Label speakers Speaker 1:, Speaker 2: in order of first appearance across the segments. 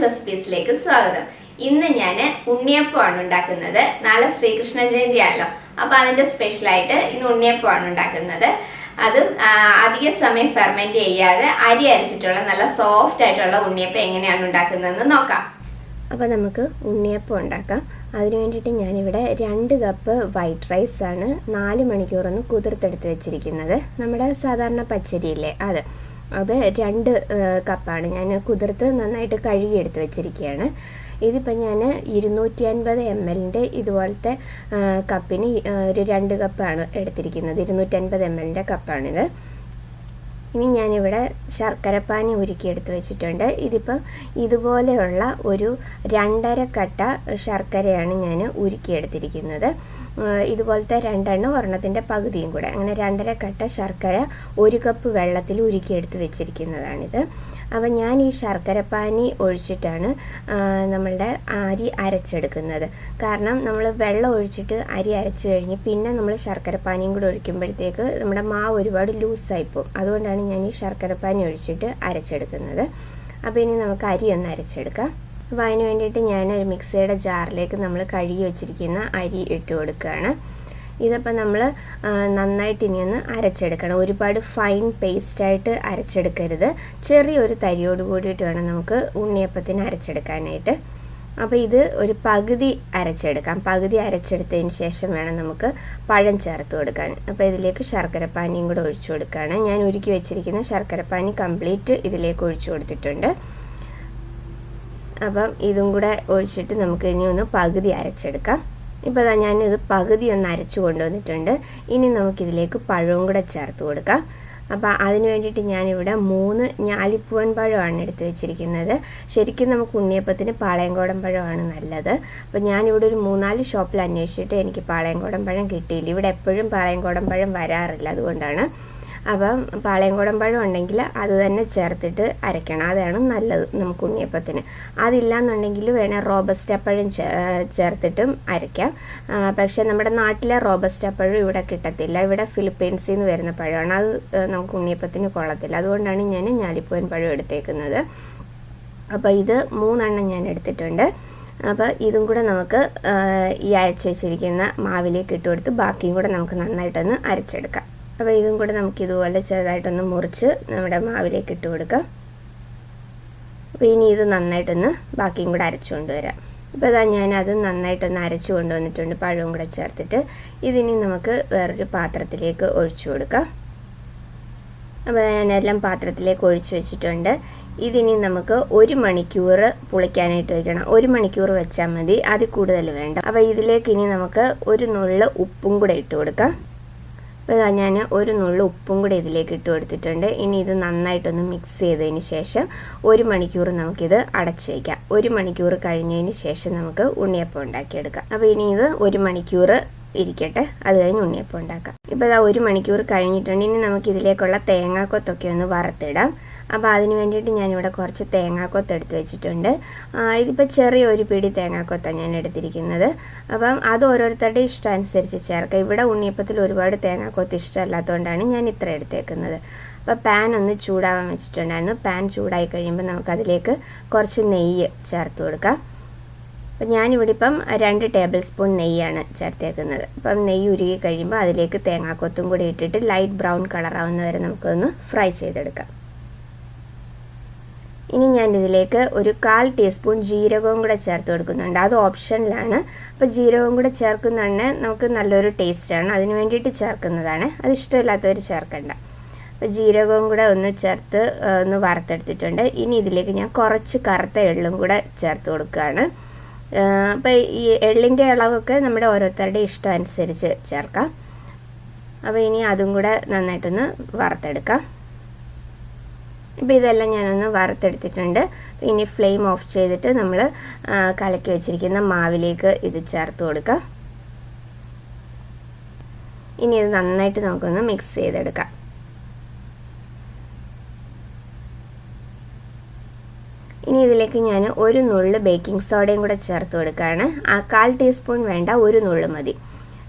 Speaker 1: റെസിപ്പീസിലേക്ക് സ്വാഗതം. ഇന്ന് ഞാൻ ഉണ്ണിയപ്പമാണ് ഉണ്ടാക്കുന്നത്. നാളെ ശ്രീകൃഷ്ണ ജയന്തിയാണല്ലോ, അപ്പോൾ അതിൻ്റെ സ്പെഷ്യലായിട്ട് ഇന്ന് ഉണ്ണിയപ്പമാണ് ഉണ്ടാക്കുന്നത്. അതും അധിക സമയം ഫെർമെൻറ്റ് ചെയ്യാതെ അരി അരച്ചിട്ടുള്ള നല്ല സോഫ്റ്റ് ആയിട്ടുള്ള ഉണ്ണിയപ്പം എങ്ങനെയാണ് ഉണ്ടാക്കുന്നതെന്ന് നോക്കാം. അപ്പോൾ നമുക്ക് ഉണ്ണിയപ്പം ഉണ്ടാക്കാം. അതിന് വേണ്ടിയിട്ട് ഞാനിവിടെ 2 കപ്പ് വൈറ്റ് റൈസാണ് 4 മണിക്കൂറൊന്ന് കുതിർത്തെടുത്ത് വെച്ചിരിക്കുന്നത്. നമ്മുടെ സാധാരണ പച്ചരിയില്ലേ അത് 2 കപ്പാണ് ഞാൻ കുതിർത്ത് നന്നായിട്ട് കഴുകിയെടുത്ത് വെച്ചിരിക്കുകയാണ്. ഇതിപ്പോൾ ഞാൻ 250 ml ഇതുപോലത്തെ കപ്പിന് ഒരു 2 കപ്പാണ് എടുത്തിരിക്കുന്നത്. 250 ml കപ്പാണിത്. ഇനി ഞാനിവിടെ ശർക്കരപ്പാനി ഉരുക്കിയെടുത്ത് വെച്ചിട്ടുണ്ട്. ഇതിപ്പോൾ ഇതുപോലെയുള്ള ഒരു 2.5 കട്ട ശർക്കരയാണ് ഞാൻ ഉരുക്കിയെടുത്തിരിക്കുന്നത്. ഇതുപോലത്തെ 2 ഒരെണ്ണത്തിൻ്റെ പകുതിയും കൂടെ, അങ്ങനെ 2.5 കട്ട ശർക്കര 1 കപ്പ് വെള്ളത്തിൽ ഉരുക്കിയെടുത്ത് വെച്ചിരിക്കുന്നതാണിത്. അപ്പം ഞാൻ ഈ ശർക്കരപ്പാനി ഒഴിച്ചിട്ടാണ് നമ്മളുടെ അരി അരച്ചെടുക്കുന്നത്. കാരണം നമ്മൾ വെള്ളം ഒഴിച്ചിട്ട് അരി അരച്ച് കഴിഞ്ഞ് പിന്നെ നമ്മൾ ശർക്കരപ്പാനിയും കൂടെ ഒഴിക്കുമ്പോഴത്തേക്ക് നമ്മുടെ മാവ് ഒരുപാട് ലൂസായിപ്പോവും. അതുകൊണ്ടാണ് ഞാൻ ഈ ശർക്കരപ്പാനി ഒഴിച്ചിട്ട് അരച്ചെടുക്കുന്നത്. അപ്പോൾ ഇനി നമുക്ക് അരി ഒന്ന് അരച്ചെടുക്കാം. അപ്പോൾ അതിന് വേണ്ടിയിട്ട് ഞാനൊരു മിക്സിയുടെ ജാറിലേക്ക് നമ്മൾ കഴുകി വെച്ചിരിക്കുന്ന അരി ഇട്ട് കൊടുക്കുകയാണ്. ഇതിപ്പോൾ നമ്മൾ നന്നായിട്ട് ഇനിയൊന്ന് അരച്ചെടുക്കണം. ഒരുപാട് ഫൈൻ പേസ്റ്റായിട്ട് അരച്ചെടുക്കരുത്. ചെറിയൊരു തരിയോട് കൂടിയിട്ട് വേണം നമുക്ക് ഉണ്ണിയപ്പത്തിന് അരച്ചെടുക്കാനായിട്ട്. അപ്പോൾ ഇത് ഒരു പകുതി അരച്ചെടുക്കാം. പകുതി അരച്ചെടുത്തതിന് ശേഷം വേണം നമുക്ക് പഴം ചേർത്ത് കൊടുക്കാൻ. അപ്പോൾ ഇതിലേക്ക് ശർക്കരപ്പാനിയും കൂടെ ഒഴിച്ചു കൊടുക്കുകയാണ്. ഞാൻ ഉരുക്കി വെച്ചിരിക്കുന്ന ശർക്കരപ്പാനി കംപ്ലീറ്റ് ഇതിലേക്ക് ഒഴിച്ചു കൊടുത്തിട്ടുണ്ട്. അപ്പം ഇതും കൂടെ ഒഴിച്ചിട്ട് നമുക്ക് ഇനി ഒന്ന് പകുതി അരച്ചെടുക്കാം. ഇപ്പോൾ ഞാനിത് പകുതി ഒന്ന് അരച്ചു കൊണ്ടുവന്നിട്ടുണ്ട്. ഇനി നമുക്കിതിലേക്ക് പഴവും കൂടെ ചേർത്ത് കൊടുക്കാം. അപ്പോൾ അതിന് വേണ്ടിയിട്ട് ഞാനിവിടെ 3 ഞാലിപ്പൂവൻ പഴമാണ് എടുത്ത് വെച്ചിരിക്കുന്നത്. ശരിക്കും നമുക്ക് ഉണ്ണിയപ്പത്തിന് പാളയംകോടൻ പഴമാണ് നല്ലത്. അപ്പോൾ ഞാനിവിടെ ഒരു 3-4 ഷോപ്പിൽ അന്വേഷിച്ചിട്ട് എനിക്ക് പാളയംകോടൻ പഴം കിട്ടിയില്ല. ഇവിടെ എപ്പോഴും പാളയംകോടൻ പഴം വരാറില്ല, അതുകൊണ്ടാണ്. അപ്പം പാളയംകോടൻ പഴം ഉണ്ടെങ്കിൽ അത് തന്നെ ചേർത്തിട്ട് അരയ്ക്കണം, അതാണ് നല്ലത് നമുക്ക് ഉണ്ണിയപ്പത്തിന്. അതില്ലാന്നുണ്ടെങ്കിൽ വേണേൽ റോബസ്റ്റ പഴം ചേർത്തിട്ടും അരയ്ക്കാം. പക്ഷേ നമ്മുടെ നാട്ടിലെ റോബസ്റ്റ പഴം ഇവിടെ കിട്ടത്തില്ല. ഇവിടെ ഫിലിപ്പീൻസിൽ നിന്ന് വരുന്ന പഴമാണ്, അത് നമുക്ക് ഉണ്ണിയപ്പത്തിന് കൊള്ളത്തില്ല. അതുകൊണ്ടാണ് ഞാൻ ഞാലിപ്പൂവൻ പഴം എടുത്തേക്കുന്നത്. അപ്പോൾ ഇത് 3 എണ്ണം ഞാൻ എടുത്തിട്ടുണ്ട്. അപ്പോൾ ഇതും കൂടെ നമുക്ക് ഈ അരച്ച് വെച്ചിരിക്കുന്ന മാവിലേക്ക് ഇട്ട് കൊടുത്ത് ബാക്കിയും കൂടെ നമുക്ക് നന്നായിട്ടൊന്ന് അരച്ചെടുക്കാം. അപ്പോൾ ഇതും കൂടെ നമുക്ക് ഇതുപോലെ ചെറുതായിട്ടൊന്ന് മുറിച്ച് നമ്മുടെ മാവിലേക്ക് ഇട്ട് കൊടുക്കാം. അപ്പോൾ ഇനി ഇത് നന്നായിട്ടൊന്ന് ബാക്കിയും കൂടെ അരച്ചു കൊണ്ടുവരാം. ഇപ്പോൾ ഞാനത് നന്നായിട്ടൊന്ന് അരച്ചു കൊണ്ടുവന്നിട്ടുണ്ട് പഴവും കൂടെ ചേർത്തിട്ട്. ഇതിനി നമുക്ക് വേറൊരു പാത്രത്തിലേക്ക് ഒഴിച്ചു കൊടുക്കാം. അപ്പോൾ ഞാനെല്ലാം പാത്രത്തിലേക്ക് ഒഴിച്ചു വെച്ചിട്ടുണ്ട്. ഇതിനി നമുക്ക് 1 മണിക്കൂർ പുളിക്കാനായിട്ട് വയ്ക്കണം. 1 മണിക്കൂർ വെച്ചാൽ മതി, അതിൽ കൂടുതൽ വേണ്ട. അപ്പോൾ ഇതിലേക്ക് ഇനി നമുക്ക് ഒരു നുള്ള് ഉപ്പും കൂടെ ഇട്ട് കൊടുക്കാം. അപ്പോൾ ഞാൻ ഒരു നുള്ളു ഉപ്പും കൂടി ഇതിലേക്ക് ഇട്ട് കൊടുത്തിട്ടുണ്ട്. ഇനി ഇത് നന്നായിട്ടൊന്ന് മിക്സ് ചെയ്തതിന് ശേഷം 1 മണിക്കൂർ നമുക്കിത് അടച്ചു വയ്ക്കാം. 1 മണിക്കൂർ കഴിഞ്ഞതിന് ശേഷം നമുക്ക് ഉണ്ണിയപ്പം ഉണ്ടാക്കിയെടുക്കാം. അപ്പോൾ ഇനി ഇത് 1 മണിക്കൂർ ഇരിക്കട്ടെ, അത് കഴിഞ്ഞ് ഉണ്ണിയപ്പം ഉണ്ടാക്കാം. ഇപ്പോൾ 1 മണിക്കൂർ കഴിഞ്ഞിട്ടുണ്ട്. ഇനി നമുക്കിതിലേക്കുള്ള തേങ്ങാക്കൊത്തൊക്കെ ഒന്ന് വറുത്തിടാം. അപ്പോൾ അതിന് വേണ്ടിയിട്ട് ഞാനിവിടെ കുറച്ച് തേങ്ങാക്കൊത്ത് എടുത്ത് വെച്ചിട്ടുണ്ട്. ഇതിപ്പോൾ ചെറിയൊരു പിടി തേങ്ങാക്കൊത്താണ് ഞാൻ എടുത്തിരിക്കുന്നത്. അപ്പം അത് ഓരോരുത്തരുടെ ഇഷ്ടം അനുസരിച്ച് ചേർക്കാം. ഇവിടെ ഉണ്ണിയപ്പത്തിൽ ഒരുപാട് തേങ്ങാക്കൊത്ത് ഇഷ്ടമല്ലാത്തതുകൊണ്ടാണ് ഞാൻ ഇത്ര എടുത്തേക്കുന്നത്. അപ്പോൾ പാൻ ഒന്ന് ചൂടാവാൻ വെച്ചിട്ടുണ്ടായിരുന്നു. പാൻ ചൂടായി കഴിയുമ്പോൾ നമുക്കതിലേക്ക് കുറച്ച് നെയ്യ് ചേർത്ത് കൊടുക്കാം. അപ്പം ഞാനിവിടെ ഇപ്പം 2 ടേബിൾ സ്പൂൺ നെയ്യാണ് ചേർത്തേക്കുന്നത്. അപ്പം നെയ്യ് ഉരുകി കഴിയുമ്പോൾ അതിലേക്ക് തേങ്ങാക്കൊത്തും കൂടി ഇട്ടിട്ട് ലൈറ്റ് ബ്രൗൺ കളറാവുന്ന വരെ നമുക്കൊന്ന് ഫ്രൈ ചെയ്തെടുക്കാം. ഇനി ഞാൻ ഇതിലേക്ക് ഒരു 1/4 ടീസ്പൂൺ ജീരകവും കൂടെ ചേർത്ത് കൊടുക്കുന്നുണ്ട്. അത് ഓപ്ഷനിലാണ്. അപ്പോൾ ജീരകവും കൂടെ ചേർക്കുന്നതാണ് നമുക്ക് നല്ലൊരു ടേസ്റ്റാണ്, അതിന് വേണ്ടിയിട്ട് ചേർക്കുന്നതാണ്. അത് ഇഷ്ടമില്ലാത്തവർ ചേർക്കണ്ട. അപ്പോൾ ജീരകവും കൂടെ ഒന്ന് ചേർത്ത് ഒന്ന് വറുത്തെടുത്തിട്ടുണ്ട്. ഇനി ഇതിലേക്ക് ഞാൻ കുറച്ച് കറുത്ത എള്ളും കൂടെ ചേർത്ത് കൊടുക്കുകയാണ്. അപ്പോൾ ഈ എള്ളിൻ്റെ അളവൊക്കെ നമ്മുടെ ഓരോരുത്തരുടെ ഇഷ്ടം അനുസരിച്ച് ചേർക്കാം. അപ്പോൾ ഇനി അതും കൂടെ നന്നായിട്ടൊന്ന് വറുത്തെടുക്കാം. ഇപ്പോൾ ഇതെല്ലാം ഞാനൊന്ന് വറുത്തെടുത്തിട്ടുണ്ട്. ഇനി ഫ്ലെയിം ഓഫ് ചെയ്തിട്ട് നമ്മൾ കലക്കി വെച്ചിരിക്കുന്ന മാവിലേക്ക് ഇത് ചേർത്ത് കൊടുക്കാം. ഇനി ഇത് നന്നായിട്ട് നമുക്കൊന്ന് മിക്സ് ചെയ്തെടുക്കാം. ഇനി ഇതിലേക്ക് ഞാൻ ഒരു നുള്ള് ബേക്കിംഗ് സോഡയും കൂടെ ചേർത്ത് കൊടുക്കുകയാണ്. 1/4 ടീസ്പൂൺ വേണ്ട, ഒരു നുള്ള് മതി.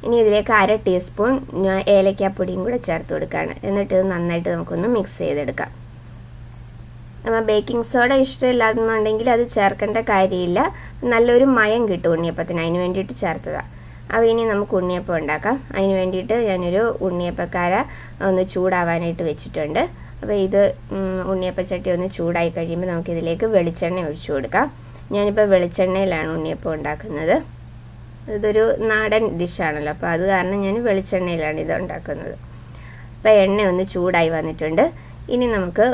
Speaker 1: ഇനി ഇതിലേക്ക് 1/2 ടീസ്പൂൺ ഏലക്കാപ്പൊടിയും കൂടെ ചേർത്ത് കൊടുക്കുകയാണ്. എന്നിട്ട് ഇത് നന്നായിട്ട് നമുക്കൊന്ന് മിക്സ് ചെയ്തെടുക്കാം. ബേക്കിംഗ് സോഡ ഇഷ്ടമില്ലാതെന്നുണ്ടെങ്കിൽ അത് ചേർക്കേണ്ട കാര്യമില്ല. നല്ലൊരു മയം കിട്ടും ഉണ്ണിയപ്പത്തിന്, അതിന് വേണ്ടിയിട്ട് ചേർത്തതാണ്. അപ്പോൾ ഇനി നമുക്ക് ഉണ്ണിയപ്പം ഉണ്ടാക്കാം. അതിന് വേണ്ടിയിട്ട് ഞാനൊരു ഉണ്ണിയപ്പക്കാര ഒന്ന് ചൂടാവാനായിട്ട് വെച്ചിട്ടുണ്ട്. അപ്പോൾ ഇത് ഉണ്ണിയപ്പച്ചട്ടി ഒന്ന് ചൂടായി കഴിയുമ്പോൾ നമുക്കിതിലേക്ക് വെളിച്ചെണ്ണ ഒഴിച്ചു കൊടുക്കാം. ഞാനിപ്പോൾ വെളിച്ചെണ്ണയിലാണ് ഉണ്ണിയപ്പം ഉണ്ടാക്കുന്നത്. ഇതൊരു നാടൻ ഡിഷാണല്ലോ, അപ്പോൾ അത് കാരണം ഞാൻ വെളിച്ചെണ്ണയിലാണ് ഇത് ഉണ്ടാക്കുന്നത്. അപ്പോൾ എണ്ണ ഒന്ന് ചൂടായി വന്നിട്ടുണ്ട്. ഇനി നമുക്ക്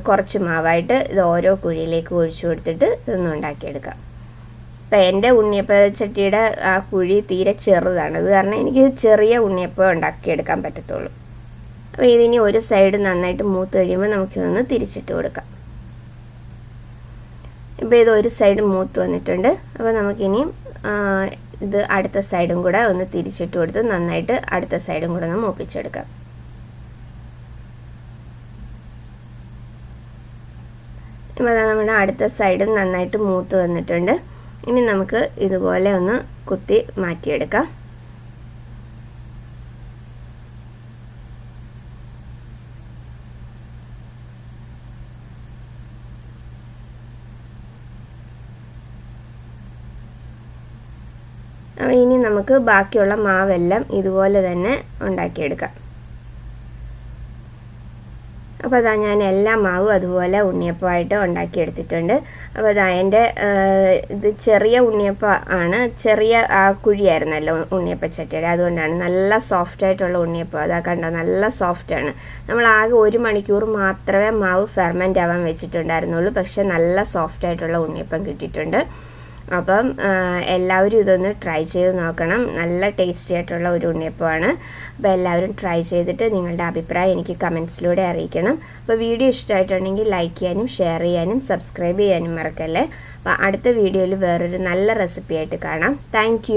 Speaker 1: കുറച്ച് മാവായിട്ട് ഇത് ഓരോ കുഴിയിലേക്ക് ഒഴിച്ചു കൊടുത്തിട്ട് ഇതൊന്ന് ഉണ്ടാക്കിയെടുക്കാം. അപ്പോൾ എൻ്റെ ഉണ്ണിയപ്പച്ചട്ടിയുടെ ആ കുഴി തീരെ ചെറുതാണ്, അത് കാരണം എനിക്ക് ചെറിയ ഉണ്ണിയപ്പം ഉണ്ടാക്കിയെടുക്കാൻ പറ്റത്തുള്ളൂ. അപ്പോൾ ഇതിനി ഒരു സൈഡ് നന്നായിട്ട് മൂത്ത് കഴിയുമ്പോൾ നമുക്കിതൊന്ന് തിരിച്ചിട്ട് കൊടുക്കാം. ഇപ്പോൾ ഇത് ഒരു സൈഡ് മൂത്ത് വന്നിട്ടുണ്ട്. അപ്പോൾ നമുക്കിനി ഇത് അടുത്ത സൈഡും കൂടെ ഒന്ന് തിരിച്ചിട്ട് കൊടുത്ത് നന്നായിട്ട് അടുത്ത സൈഡും കൂടെ ഒന്ന് മൂപ്പിച്ചെടുക്കാം. ഇപ്പോൾ നമ്മുടെ അടുത്ത സൈഡും നന്നായിട്ട് മൂത്ത് വന്നിട്ടുണ്ട്. ഇനി നമുക്ക് ഇതുപോലെ ഒന്ന് കുത്തി മാറ്റിയെടുക്കാം. അപ്പോൾ ഇനി നമുക്ക് ബാക്കിയുള്ള മാവെല്ലാം ഇതുപോലെ തന്നെ ഉണ്ടാക്കിയെടുക്കാം. അപ്പോൾ അതാ ഞാൻ എല്ലാ മാവും അതുപോലെ ഉണ്ണിയപ്പമായിട്ട് ഉണ്ടാക്കിയെടുത്തിട്ടുണ്ട്. അപ്പോൾ അതാ എൻ്റെ ഇത് ചെറിയ ഉണ്ണിയപ്പം ആണ്, ചെറിയ ആ കുഴിയായിരുന്നല്ലോ ഉണ്ണിയപ്പച്ചട്ടിയുടെ, അതുകൊണ്ടാണ് നല്ല സോഫ്റ്റായിട്ടുള്ള ഉണ്ണിയപ്പം. അതാ കണ്ടോ, നല്ല സോഫ്റ്റാണ്. നമ്മൾ ആകെ 1 മണിക്കൂർ മാത്രമേ മാവ് ഫെർമെൻ്റ് ആവാൻ വെച്ചിട്ടുണ്ടായിരുന്നുള്ളൂ, പക്ഷെ നല്ല സോഫ്റ്റായിട്ടുള്ള ഉണ്ണിയപ്പം കിട്ടിയിട്ടുണ്ട്. അപ്പം എല്ലാവരും ഇതൊന്ന് ട്രൈ ചെയ്ത് നോക്കണം. നല്ല ടേസ്റ്റി ആയിട്ടുള്ള ഒരു ഉണ്ണിയപ്പമാണ്. അപ്പോൾ എല്ലാവരും ട്രൈ ചെയ്തിട്ട് നിങ്ങളുടെ അഭിപ്രായം എനിക്ക് കമൻസിലൂടെ അറിയിക്കണം. അപ്പോൾ വീഡിയോ ഇഷ്ടമായിട്ടുണ്ടെങ്കിൽ ലൈക്ക് ചെയ്യാനും ഷെയർ ചെയ്യാനും സബ്സ്ക്രൈബ് ചെയ്യാനും മറക്കല്ലേ. അപ്പോൾ അടുത്ത വീഡിയോയിൽ വേറൊരു നല്ല റെസിപ്പി ആയിട്ട് കാണാം. താങ്ക്